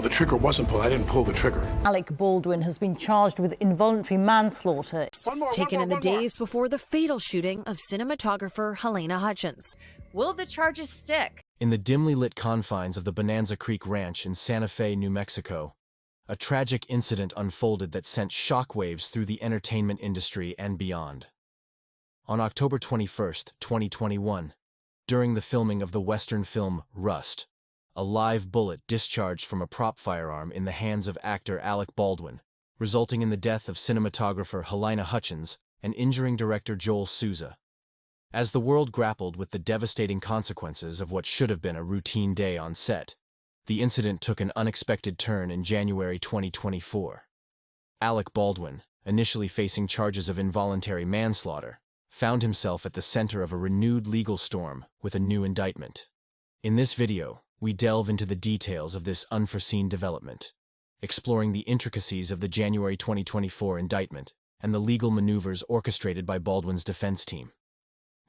the trigger wasn't pulled. I didn't pull the trigger. Alec Baldwin has been charged with involuntary manslaughter. Taken in the days before the fatal shooting of cinematographer Halyna Hutchins. Will the charges stick? In the dimly lit confines of the Bonanza Creek Ranch in Santa Fe, New Mexico, a tragic incident unfolded that sent shockwaves through the entertainment industry and beyond. On October 21, 2021, during the filming of the Western film Rust, a live bullet discharged from a prop firearm in the hands of actor Alec Baldwin, resulting in the death of cinematographer Halyna Hutchins and injuring director Joel Souza. As the world grappled with the devastating consequences of what should have been a routine day on set, the incident took an unexpected turn in January 2024. Alec Baldwin, initially facing charges of involuntary manslaughter, found himself at the center of a renewed legal storm with a new indictment. In this video, we delve into the details of this unforeseen development, exploring the intricacies of the January 2024 indictment and the legal maneuvers orchestrated by Baldwin's defense team.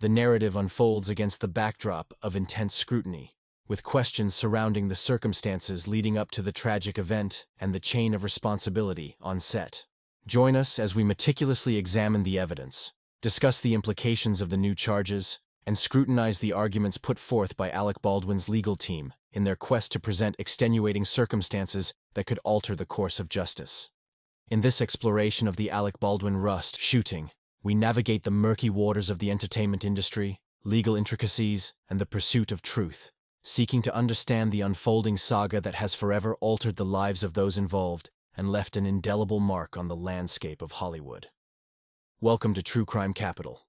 The narrative unfolds against the backdrop of intense scrutiny, with questions surrounding the circumstances leading up to the tragic event and the chain of responsibility on set. Join us as we meticulously examine the evidence, discuss the implications of the new charges, and scrutinize the arguments put forth by Alec Baldwin's legal team in their quest to present extenuating circumstances that could alter the course of justice. In this exploration of the Alec Baldwin Rust shooting, we navigate the murky waters of the entertainment industry, legal intricacies, and the pursuit of truth, seeking to understand the unfolding saga that has forever altered the lives of those involved and left an indelible mark on the landscape of Hollywood. Welcome to True Crime Capital.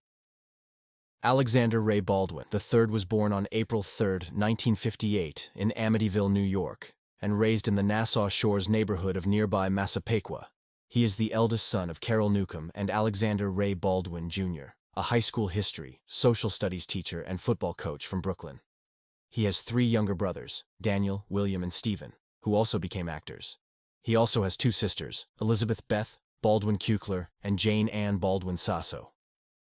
Alexander Ray Baldwin III was born on April 3, 1958, in Amityville, New York, and raised in the Nassau Shores neighborhood of nearby Massapequa. He is the eldest son of Carol Newcomb and Alexander Ray Baldwin, Jr., a high school history, social studies teacher, and football coach from Brooklyn. He has three younger brothers, Daniel, William, and Stephen, who also became actors. He also has two sisters, Elizabeth Beth Baldwin Kukler and Jane Ann Baldwin Sasso.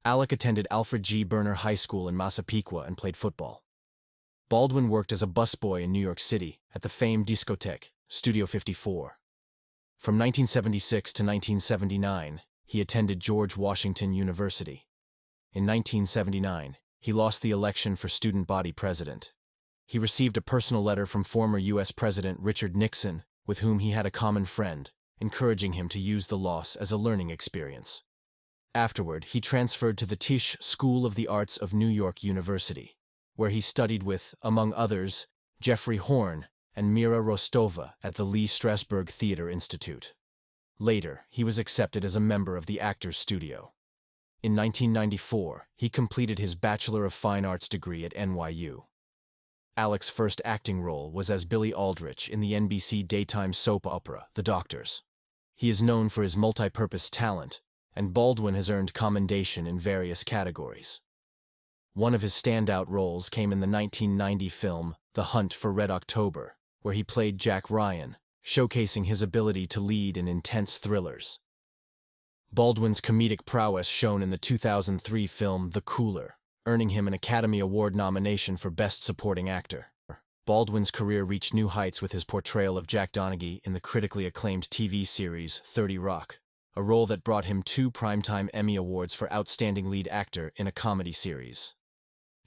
Alec attended Alfred G. Berner High School in Massapequa and played football. Baldwin worked as a busboy in New York City at the famed discotheque, Studio 54. From 1976 to 1979, he attended George Washington University. In 1979, he lost the election for student body president. He received a personal letter from former U.S. President Richard Nixon, with whom he had a common friend, encouraging him to use the loss as a learning experience. Afterward, he transferred to the Tisch School of the Arts of New York University, where he studied with, among others, Jeffrey Horn and Mira Rostova at the Lee Strasberg Theater Institute. Later, he was accepted as a member of the Actors Studio. In 1994, he completed his Bachelor of Fine Arts degree at NYU. Alec's first acting role was as Billy Aldrich in the NBC daytime soap opera, The Doctors. He is known for his multi-purpose talent, and Baldwin has earned commendation in various categories. One of his standout roles came in the 1990 film The Hunt for Red October, where he played Jack Ryan, showcasing his ability to lead in intense thrillers. Baldwin's comedic prowess shone in the 2003 film The Cooler, earning him an Academy Award nomination for Best Supporting Actor. Baldwin's career reached new heights with his portrayal of Jack Donaghy in the critically acclaimed TV series 30 Rock, a role that brought him 2 Primetime Emmy Awards for Outstanding Lead Actor in a Comedy Series.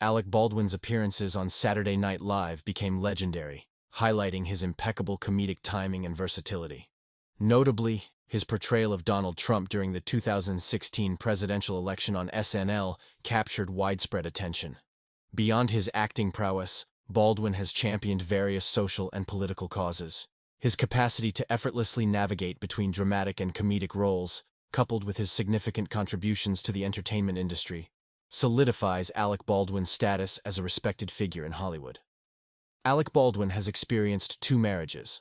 Alec Baldwin's appearances on Saturday Night Live became legendary, highlighting his impeccable comedic timing and versatility. Notably, his portrayal of Donald Trump during the 2016 presidential election on SNL captured widespread attention. Beyond his acting prowess, Baldwin has championed various social and political causes. His capacity to effortlessly navigate between dramatic and comedic roles, coupled with his significant contributions to the entertainment industry, solidifies Alec Baldwin's status as a respected figure in Hollywood. Alec Baldwin has experienced 2 marriages.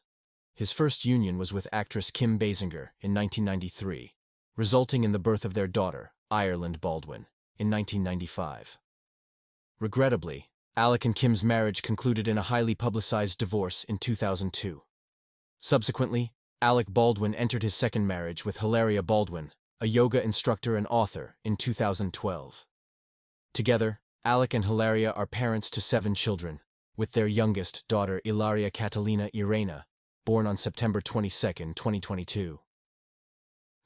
His first union was with actress Kim Basinger in 1993, resulting in the birth of their daughter, Ireland Baldwin, in 1995. Regrettably, Alec and Kim's marriage concluded in a highly publicized divorce in 2002. Subsequently, Alec Baldwin entered his second marriage with Hilaria Baldwin, a yoga instructor and author, in 2012. Together, Alec and Hilaria are parents to 7 children, with their youngest daughter Ilaria Catalina Irena born on September 22, 2022.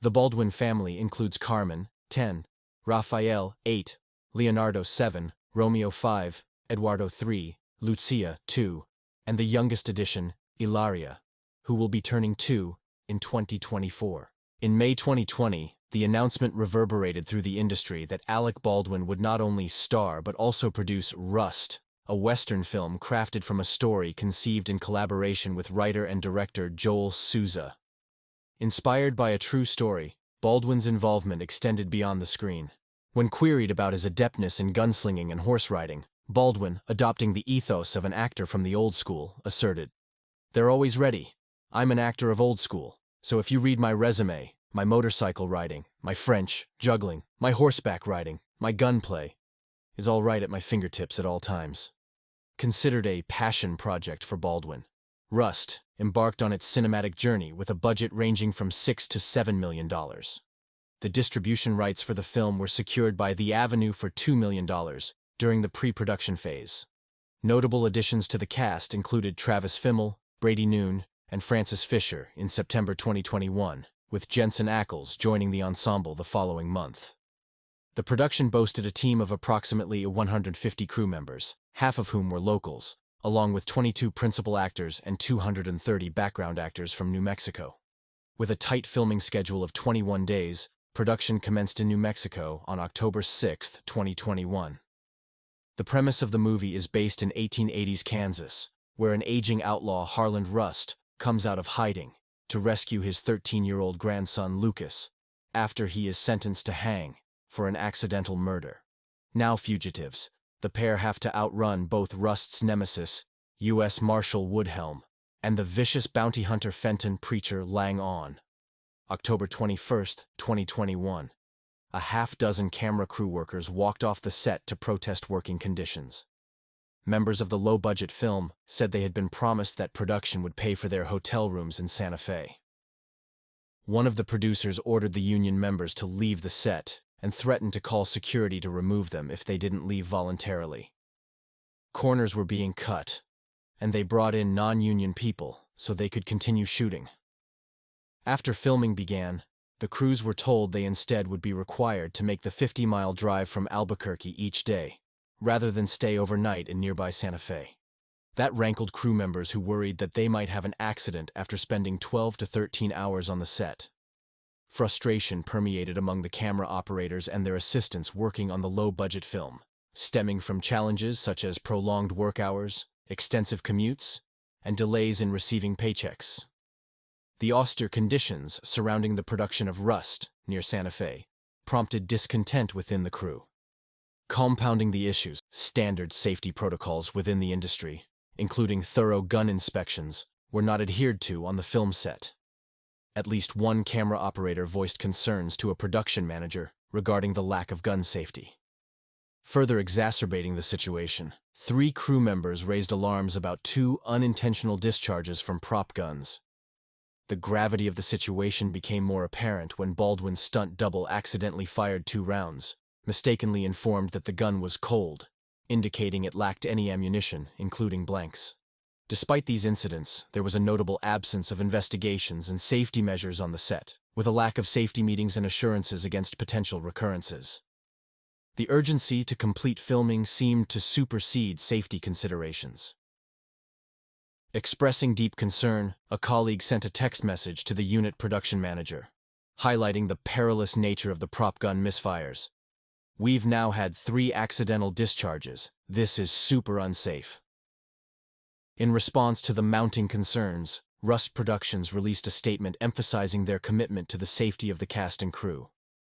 The Baldwin family includes Carmen, 10, Raphael, 8, Leonardo, 7, Romeo, 5, Eduardo, 3, Lucia, 2, and the youngest addition, Ilaria, who will be turning 2 in 2024. In May 2020, the announcement reverberated through the industry that Alec Baldwin would not only star but also produce Rust, a Western film crafted from a story conceived in collaboration with writer and director Joel Souza. Inspired by a true story, Baldwin's involvement extended beyond the screen. When queried about his adeptness in gunslinging and horse riding, Baldwin, adopting the ethos of an actor from the old school, asserted, "They're always ready. I'm an actor of old school, so if you read my resume, my motorcycle riding, my French, juggling, my horseback riding, my gunplay is all right at my fingertips at all times." Considered a passion project for Baldwin, Rust embarked on its cinematic journey with a budget ranging from $6 to $7 million. The distribution rights for the film were secured by The Avenue for $2 million during the pre-production phase. Notable additions to the cast included Travis Fimmel, Brady Noon, and Francis Fisher in September 2021, with Jensen Ackles joining the ensemble the following month. The production boasted a team of approximately 150 crew members, half of whom were locals, along with 22 principal actors and 230 background actors from New Mexico. With a tight filming schedule of 21 days, production commenced in New Mexico on October 6, 2021. The premise of the movie is based in 1880s Kansas, where an aging outlaw, Harland Rust, comes out of hiding to rescue his 13-year-old grandson Lucas after he is sentenced to hang for an accidental murder. Now fugitives, the pair have to outrun both Rust's nemesis, U.S. Marshal Woodhelm, and the vicious bounty hunter Fenton Preacher Lang On. October 21, 2021. A half-dozen camera crew workers walked off the set to protest working conditions. Members of the low-budget film said they had been promised that production would pay for their hotel rooms in Santa Fe. One of the producers ordered the union members to leave the set and threatened to call security to remove them if they didn't leave voluntarily. Corners were being cut, and they brought in non-union people so they could continue shooting. After filming began, the crews were told they instead would be required to make the 50-mile drive from Albuquerque each day, rather than stay overnight in nearby Santa Fe. That rankled crew members who worried that they might have an accident after spending 12 to 13 hours on the set. Frustration permeated among the camera operators and their assistants working on the low-budget film, stemming from challenges such as prolonged work hours, extensive commutes, and delays in receiving paychecks. The austere conditions surrounding the production of Rust, near Santa Fe, prompted discontent within the crew. Compounding the issues, standard safety protocols within the industry, including thorough gun inspections, were not adhered to on the film set. At least one camera operator voiced concerns to a production manager regarding the lack of gun safety. Further exacerbating the situation, 3 crew members raised alarms about 2 unintentional discharges from prop guns. The gravity of the situation became more apparent when Baldwin's stunt double accidentally fired 2 rounds, mistakenly informed that the gun was cold, indicating it lacked any ammunition, including blanks. Despite these incidents, there was a notable absence of investigations and safety measures on the set, with a lack of safety meetings and assurances against potential recurrences. The urgency to complete filming seemed to supersede safety considerations. Expressing deep concern, a colleague sent a text message to the unit production manager, highlighting the perilous nature of the prop gun misfires. "We've now had 3 accidental discharges. This is super unsafe." In response to the mounting concerns, Rust Productions released a statement emphasizing their commitment to the safety of the cast and crew.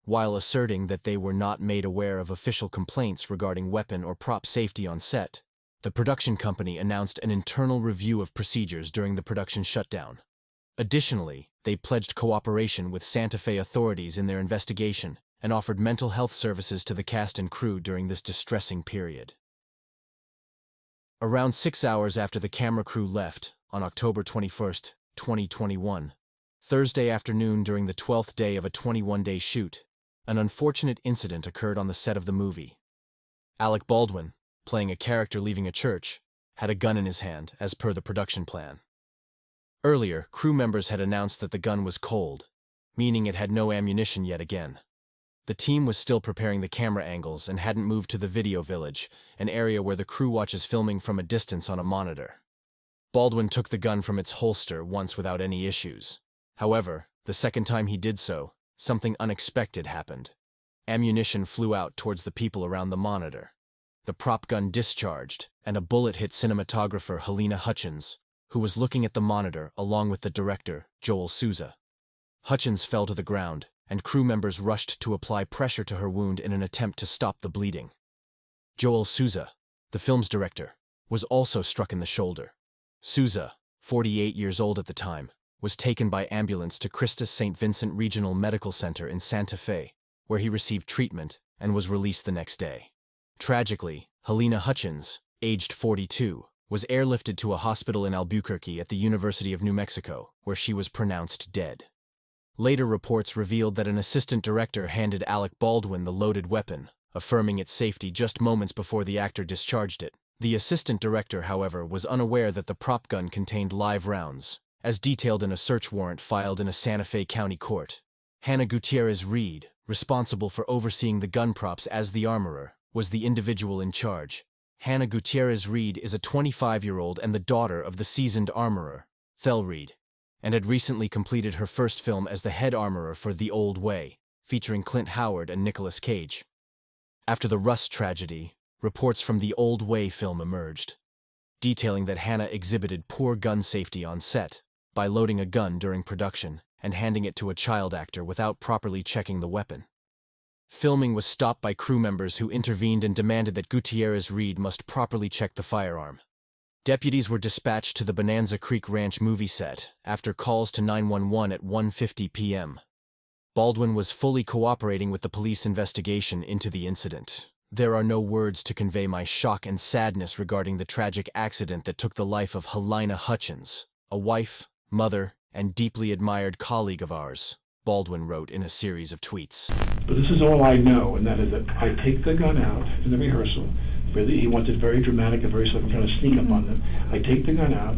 While asserting that they were not made aware of official complaints regarding weapon or prop safety on set, the production company announced an internal review of procedures during the production shutdown. Additionally, they pledged cooperation with Santa Fe authorities in their investigation and offered mental health services to the cast and crew during this distressing period. Around 6 hours after the camera crew left, on October 21, 2021, Thursday afternoon during the 12th day of a 21-day shoot, an unfortunate incident occurred on the set of the movie. Alec Baldwin, playing a character leaving a church, had a gun in his hand, as per the production plan. Earlier, crew members had announced that the gun was cold, meaning it had no ammunition yet again. The team was still preparing the camera angles and hadn't moved to the video village, an area where the crew watches filming from a distance on a monitor. Baldwin took the gun from its holster once without any issues. However, the second time he did so, something unexpected happened. Ammunition flew out towards the people around the monitor. The prop gun discharged, and a bullet hit cinematographer Halyna Hutchins, who was looking at the monitor along with the director, Joel Souza. Hutchins fell to the ground, and crew members rushed to apply pressure to her wound in an attempt to stop the bleeding. Joel Souza, the film's director, was also struck in the shoulder. Souza, 48 years old at the time, was taken by ambulance to Christus St. Vincent Regional Medical Center in Santa Fe, where he received treatment and was released the next day. Tragically, Halyna Hutchins, aged 42, was airlifted to a hospital in Albuquerque at the University of New Mexico, where she was pronounced dead. Later reports revealed that an assistant director handed Alec Baldwin the loaded weapon, affirming its safety just moments before the actor discharged it. The assistant director, however, was unaware that the prop gun contained live rounds, as detailed in a search warrant filed in a Santa Fe County court. Hannah Gutierrez Reed, responsible for overseeing the gun props as the armorer, was the individual in charge. Hannah Gutierrez Reed is a 25-year-old and the daughter of the seasoned armorer, Thel Reed, and had recently completed her first film as the head armorer for The Old Way, featuring Clint Howard and Nicolas Cage. After the Rust tragedy, reports from The Old Way film emerged, detailing that Hannah exhibited poor gun safety on set by loading a gun during production and handing it to a child actor without properly checking the weapon. Filming was stopped by crew members who intervened and demanded that Gutierrez Reed must properly check the firearm. Deputies were dispatched to the Bonanza Creek Ranch movie set after calls to 911 at 1:50 p.m. Baldwin was fully cooperating with the police investigation into the incident. There are no words to convey my shock and sadness regarding the tragic accident that took the life of Halyna Hutchins, a wife, mother, and deeply admired colleague of ours, Baldwin wrote in a series of tweets. But this is all I know, and that is that I take the gun out in the rehearsal. He wants it very dramatic and very I'm trying to sneak up on them. I take the gun out,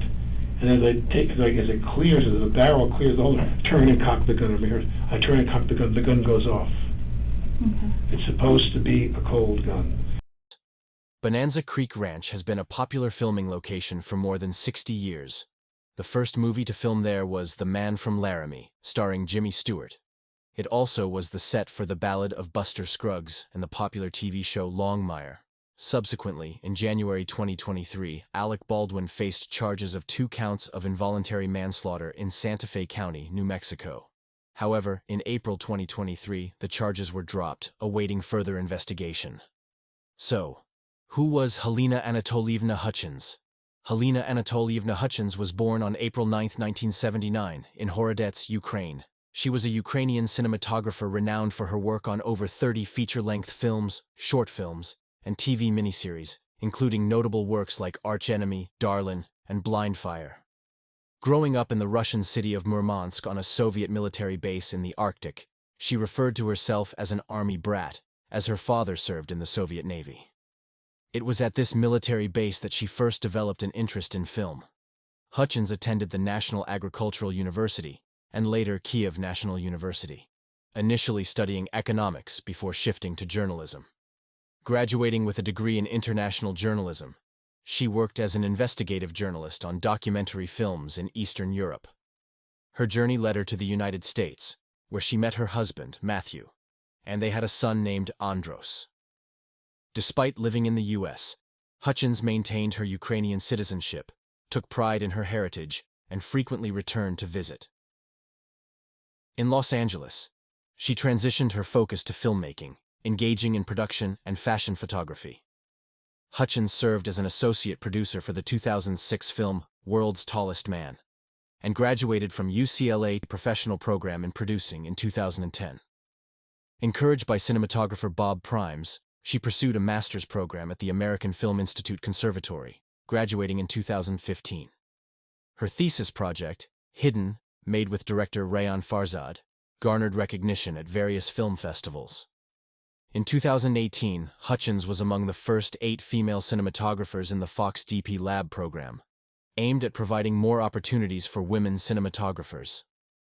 and as it clears, as the barrel clears the hole, I turn and cock the gun over here. I turn and cock the gun goes off. Okay. It's supposed to be a cold gun. Bonanza Creek Ranch has been a popular filming location for more than 60 years. The first movie to film there was The Man from Laramie, starring Jimmy Stewart. It also was the set for The Ballad of Buster Scruggs and the popular TV show Longmire. Subsequently, in January 2023, Alec Baldwin faced charges of 2 counts of involuntary manslaughter in Santa Fe County, New Mexico. However, in April 2023, the charges were dropped, awaiting further investigation. So, who was Halyna Anatolievna Hutchins? Halyna Anatolievna Hutchins was born on April 9, 1979, in Horodets, Ukraine. She was a Ukrainian cinematographer renowned for her work on over 30 feature-length films, short films, and TV miniseries, including notable works like Arch Enemy, Darlin, and Blind Fire. Growing up in the Russian city of Murmansk on a Soviet military base in the Arctic, she referred to herself as an army brat, as her father served in the Soviet Navy. It was at this military base that she first developed an interest in film. Hutchins attended the National Agricultural University, and later Kiev National University, initially studying economics before shifting to journalism. Graduating with a degree in international journalism, she worked as an investigative journalist on documentary films in Eastern Europe. Her journey led her to the United States, where she met her husband, Matthew, and they had a son named Andros. Despite living in the U.S., Hutchins maintained her Ukrainian citizenship, took pride in her heritage, and frequently returned to visit. In Los Angeles, she transitioned her focus to filmmaking, engaging in production and fashion photography. Hutchins served as an associate producer for the 2006 film World's Tallest Man, and graduated from UCLA Professional Program in Producing in 2010. Encouraged by cinematographer Bob Primes, she pursued a master's program at the American Film Institute Conservatory, graduating in 2015. Her thesis project, Hidden, made with director Rayan Farzad, garnered recognition at various film festivals. In 2018, Hutchins was among the first 8 female cinematographers in the Fox DP Lab program, aimed at providing more opportunities for women cinematographers.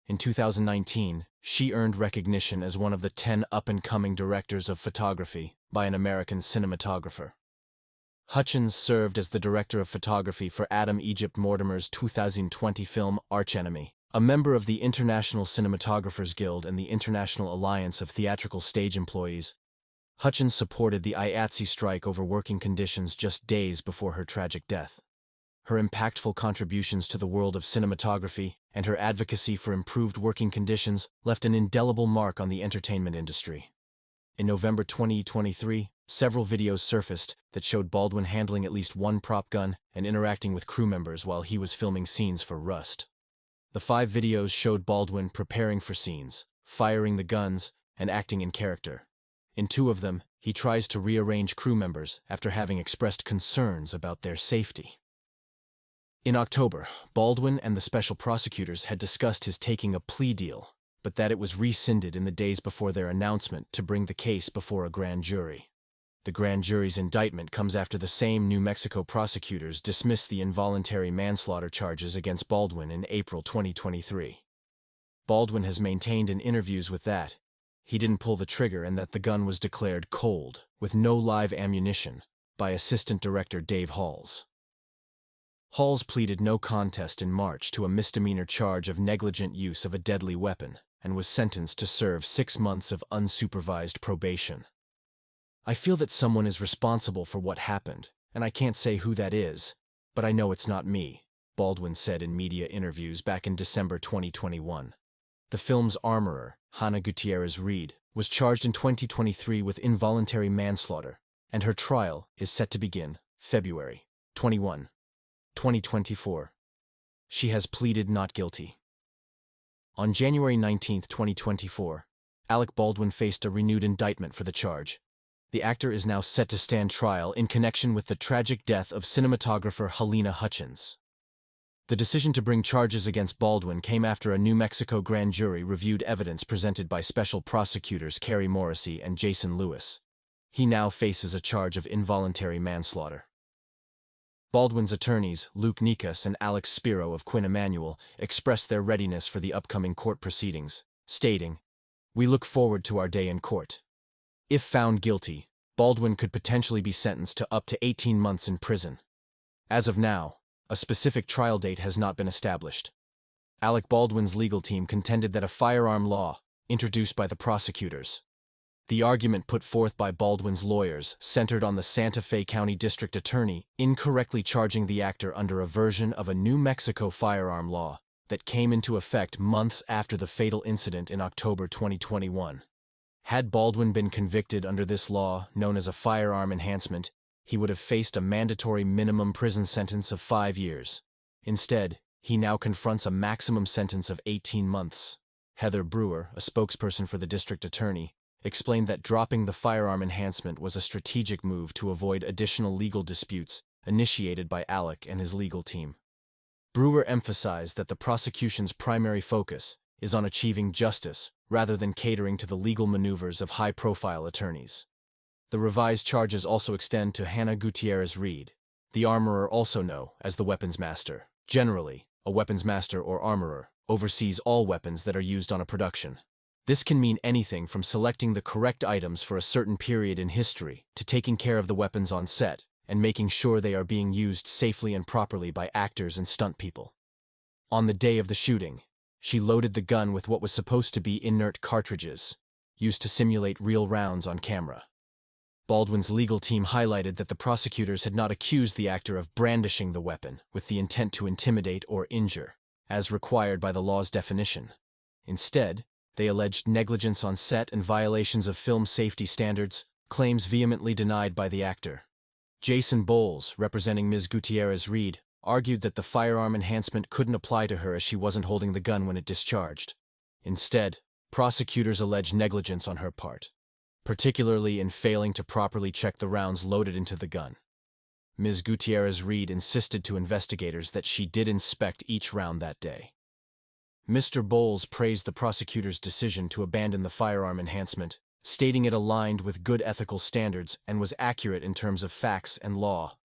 In 2019, she earned recognition as one of the 10 up-and-coming directors of photography by an American cinematographer. Hutchins served as the director of photography for Adam Egypt Mortimer's 2020 film Archenemy. A member of the International Cinematographers Guild and the International Alliance of Theatrical Stage Employees, Hutchins supported the IATSE strike over working conditions just days before her tragic death. Her impactful contributions to the world of cinematography and her advocacy for improved working conditions left an indelible mark on the entertainment industry. In November 2023, several videos surfaced that showed Baldwin handling at least one prop gun and interacting with crew members while he was filming scenes for Rust. The 5 videos showed Baldwin preparing for scenes, firing the guns, and acting in character. In 2 of them, he tries to rearrange crew members after having expressed concerns about their safety. In October, Baldwin and the special prosecutors had discussed his taking a plea deal, but that it was rescinded in the days before their announcement to bring the case before a grand jury. The grand jury's indictment comes after the same New Mexico prosecutors dismissed the involuntary manslaughter charges against Baldwin in April 2023. Baldwin has maintained in interviews with that he didn't pull the trigger and that the gun was declared cold, with no live ammunition, by Assistant Director Dave Halls. Halls pleaded no contest in March to a misdemeanor charge of negligent use of a deadly weapon and was sentenced to serve 6 months of unsupervised probation. I feel that someone is responsible for what happened, and I can't say who that is, but I know it's not me, Baldwin said in media interviews back in December 2021. The film's armorer, Halyna Hutchins, was charged in 2023 with involuntary manslaughter, and her trial is set to begin February 21, 2024. She has pleaded not guilty. On January 19, 2024, Alec Baldwin faced a renewed indictment for the charge. The actor is now set to stand trial in connection with the tragic death of cinematographer Halyna Hutchins. The decision to bring charges against Baldwin came after a New Mexico grand jury reviewed evidence presented by special prosecutors Carrie Morrissey and Jason Lewis. He now faces a charge of involuntary manslaughter. Baldwin's attorneys, Luke Nikas and Alex Spiro of Quinn Emanuel, expressed their readiness for the upcoming court proceedings, stating, "We look forward to our day in court." If found guilty, Baldwin could potentially be sentenced to up to 18 months in prison. As of now, a specific trial date has not been established. Alec Baldwin's legal team contended that a firearm law, introduced by the prosecutors. The argument put forth by Baldwin's lawyers centered on the Santa Fe County District Attorney incorrectly charging the actor under a version of a New Mexico firearm law that came into effect months after the fatal incident in October 2021. Had Baldwin been convicted under this law, known as a firearm enhancement, he would have faced a mandatory minimum prison sentence of 5 years. Instead, he now confronts a maximum sentence of 18 months. Heather Brewer, a spokesperson for the district attorney, explained that dropping the firearm enhancement was a strategic move to avoid additional legal disputes initiated by Alec and his legal team. Brewer emphasized that the prosecution's primary focus is on achieving justice rather than catering to the legal maneuvers of high-profile attorneys. The revised charges also extend to Halyna Hutchins, the armorer also known as the weapons master. Generally, a weapons master or armorer oversees all weapons that are used on a production. This can mean anything from selecting the correct items for a certain period in history to taking care of the weapons on set and making sure they are being used safely and properly by actors and stunt people. On the day of the shooting, she loaded the gun with what was supposed to be inert cartridges, used to simulate real rounds on camera. Baldwin's legal team highlighted that the prosecutors had not accused the actor of brandishing the weapon with the intent to intimidate or injure, as required by the law's definition. Instead, they alleged negligence on set and violations of film safety standards, claims vehemently denied by the actor. Jason Bowles, representing Ms. Gutierrez-Reed, argued that the firearm enhancement couldn't apply to her as she wasn't holding the gun when it discharged. Instead, prosecutors alleged negligence on her part, particularly in failing to properly check the rounds loaded into the gun. Ms. Gutierrez-Reed insisted to investigators that she did inspect each round that day. Mr. Bowles praised the prosecutor's decision to abandon the firearm enhancement, stating it aligned with good ethical standards and was accurate in terms of facts and law.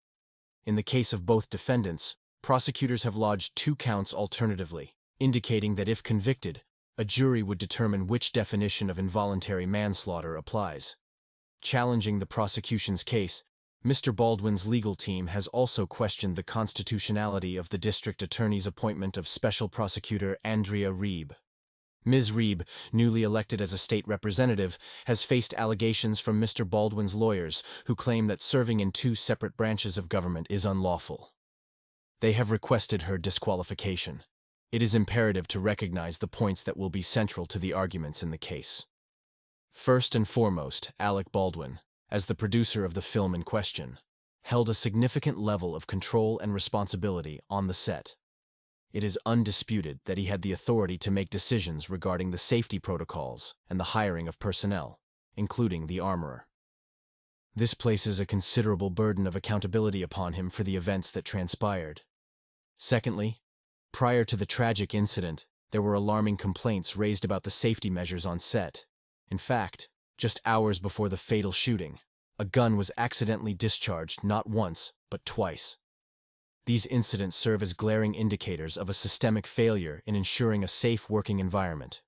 In the case of both defendants, Prosecutors have lodged 2 counts alternatively, indicating that if convicted, a jury would determine which definition of involuntary manslaughter applies. Challenging the prosecution's case, Mr. Baldwin's legal team has also questioned the constitutionality of the district attorney's appointment of Special Prosecutor Andrea Reeb. Ms. Reeb, newly elected as a state representative, has faced allegations from Mr. Baldwin's lawyers who claim that serving in 2 separate branches of government is unlawful. They have requested her disqualification. It is imperative to recognize the points that will be central to the arguments in the case. First and foremost, Alec Baldwin, as the producer of the film in question, held a significant level of control and responsibility on the set. It is undisputed that he had the authority to make decisions regarding the safety protocols and the hiring of personnel, including the armorer. This places a considerable burden of accountability upon him for the events that transpired. Secondly, prior to the tragic incident, there were alarming complaints raised about the safety measures on set. In fact, just hours before the fatal shooting, a gun was accidentally discharged not once, but twice. These incidents serve as glaring indicators of a systemic failure in ensuring a safe working environment.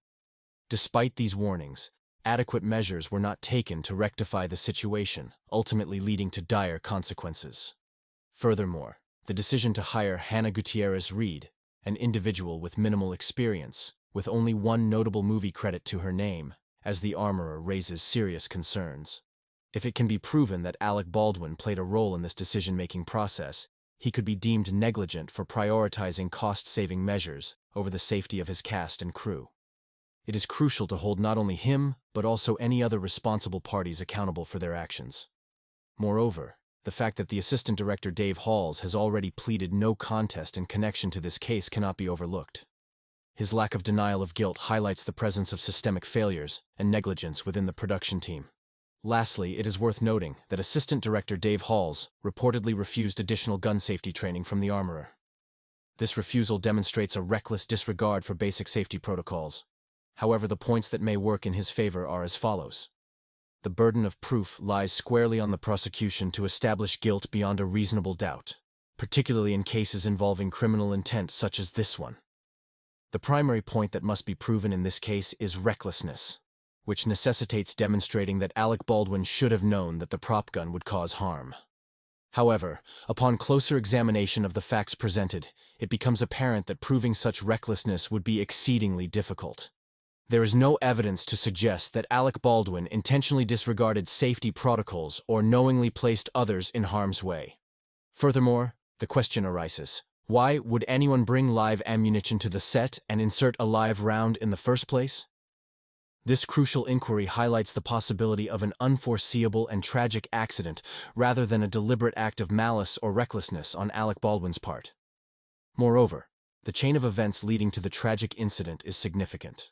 Despite these warnings, adequate measures were not taken to rectify the situation, ultimately leading to dire consequences. Furthermore, the decision to hire Hannah Gutierrez Reed, an individual with minimal experience, with only 1 notable movie credit to her name, as the armorer raises serious concerns. If it can be proven that Alec Baldwin played a role in this decision-making process, he could be deemed negligent for prioritizing cost-saving measures over the safety of his cast and crew. It is crucial to hold not only him, but also any other responsible parties accountable for their actions. Moreover, the fact that the assistant director Dave Halls has already pleaded no contest in connection to this case cannot be overlooked. His lack of denial of guilt highlights the presence of systemic failures and negligence within the production team. Lastly, it is worth noting that Assistant Director Dave Halls reportedly refused additional gun safety training from the armorer. This refusal demonstrates a reckless disregard for basic safety protocols. However, the points that may work in his favor are as follows. The burden of proof lies squarely on the prosecution to establish guilt beyond a reasonable doubt, particularly in cases involving criminal intent such as this one. The primary point that must be proven in this case is recklessness, which necessitates demonstrating that Alec Baldwin should have known that the prop gun would cause harm. However, upon closer examination of the facts presented, it becomes apparent that proving such recklessness would be exceedingly difficult. There is no evidence to suggest that Alec Baldwin intentionally disregarded safety protocols or knowingly placed others in harm's way. Furthermore, the question arises, why would anyone bring live ammunition to the set and insert a live round in the first place? This crucial inquiry highlights the possibility of an unforeseeable and tragic accident rather than a deliberate act of malice or recklessness on Alec Baldwin's part. Moreover, the chain of events leading to the tragic incident is significant.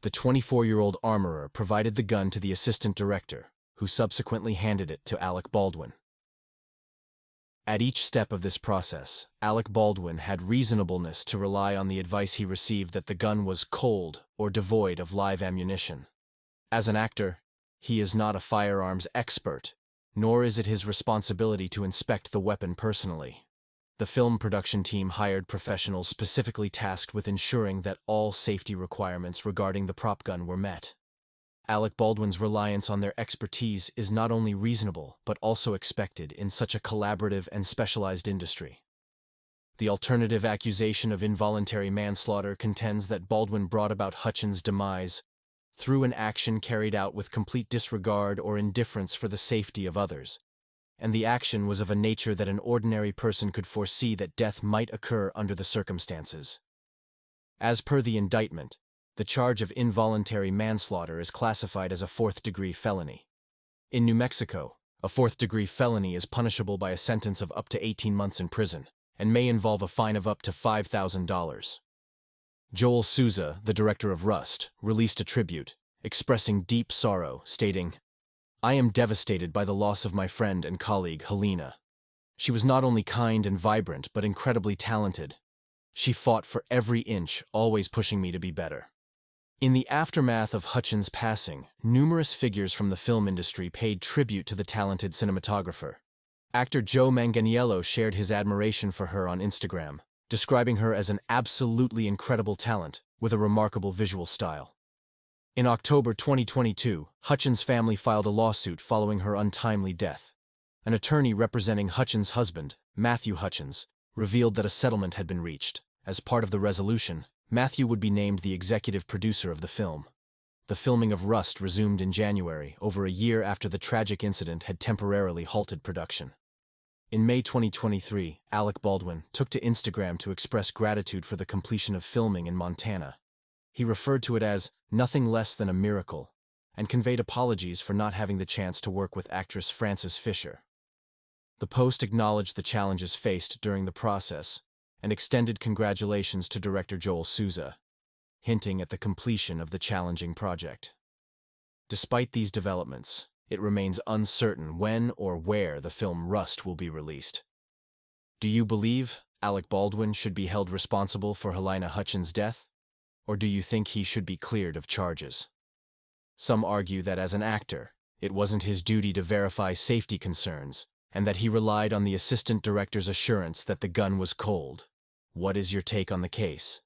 The 24-year-old armorer provided the gun to the assistant director, who subsequently handed it to Alec Baldwin. At each step of this process, Alec Baldwin had reasonableness to rely on the advice he received that the gun was cold or devoid of live ammunition. As an actor, he is not a firearms expert, nor is it his responsibility to inspect the weapon personally. The film production team hired professionals specifically tasked with ensuring that all safety requirements regarding the prop gun were met. Alec Baldwin's reliance on their expertise is not only reasonable, but also expected in such a collaborative and specialized industry. The alternative accusation of involuntary manslaughter contends that Baldwin brought about Hutchins' demise through an action carried out with complete disregard or indifference for the safety of others, and the action was of a nature that an ordinary person could foresee that death might occur under the circumstances. As per the indictment, the charge of involuntary manslaughter is classified as a fourth-degree felony. In New Mexico, a fourth-degree felony is punishable by a sentence of up to 18 months in prison and may involve a fine of up to $5,000. Joel Souza, the director of Rust, released a tribute, expressing deep sorrow, stating, "I am devastated by the loss of my friend and colleague, Helina. She was not only kind and vibrant, but incredibly talented. She fought for every inch, always pushing me to be better." In the aftermath of Hutchins' passing, numerous figures from the film industry paid tribute to the talented cinematographer. Actor Joe Manganiello shared his admiration for her on Instagram, describing her as an absolutely incredible talent with a remarkable visual style. In October 2022, Hutchins' family filed a lawsuit following her untimely death. An attorney representing Hutchins' husband, Matthew Hutchins, revealed that a settlement had been reached. As part of the resolution, Matthew would be named the executive producer of the film. The filming of Rust resumed in January, over a year after the tragic incident had temporarily halted production. In May 2023, Alec Baldwin took to Instagram to express gratitude for the completion of filming in Montana. He referred to it as nothing less than a miracle, and conveyed apologies for not having the chance to work with actress Frances Fisher. The post acknowledged the challenges faced during the process and extended congratulations to director Joel Souza, hinting at the completion of the challenging project. Despite these developments, it remains uncertain when or where the film Rust will be released. Do you believe Alec Baldwin should be held responsible for Halyna Hutchins' death, or do you think he should be cleared of charges? Some argue that as an actor, it wasn't his duty to verify safety concerns, and that he relied on the assistant director's assurance that the gun was cold. What is your take on the case?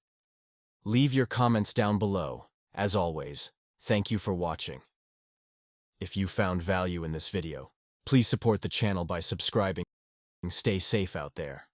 Leave your comments down below. As always, thank you for watching. If you found value in this video, please support the channel by subscribing. Stay safe out there.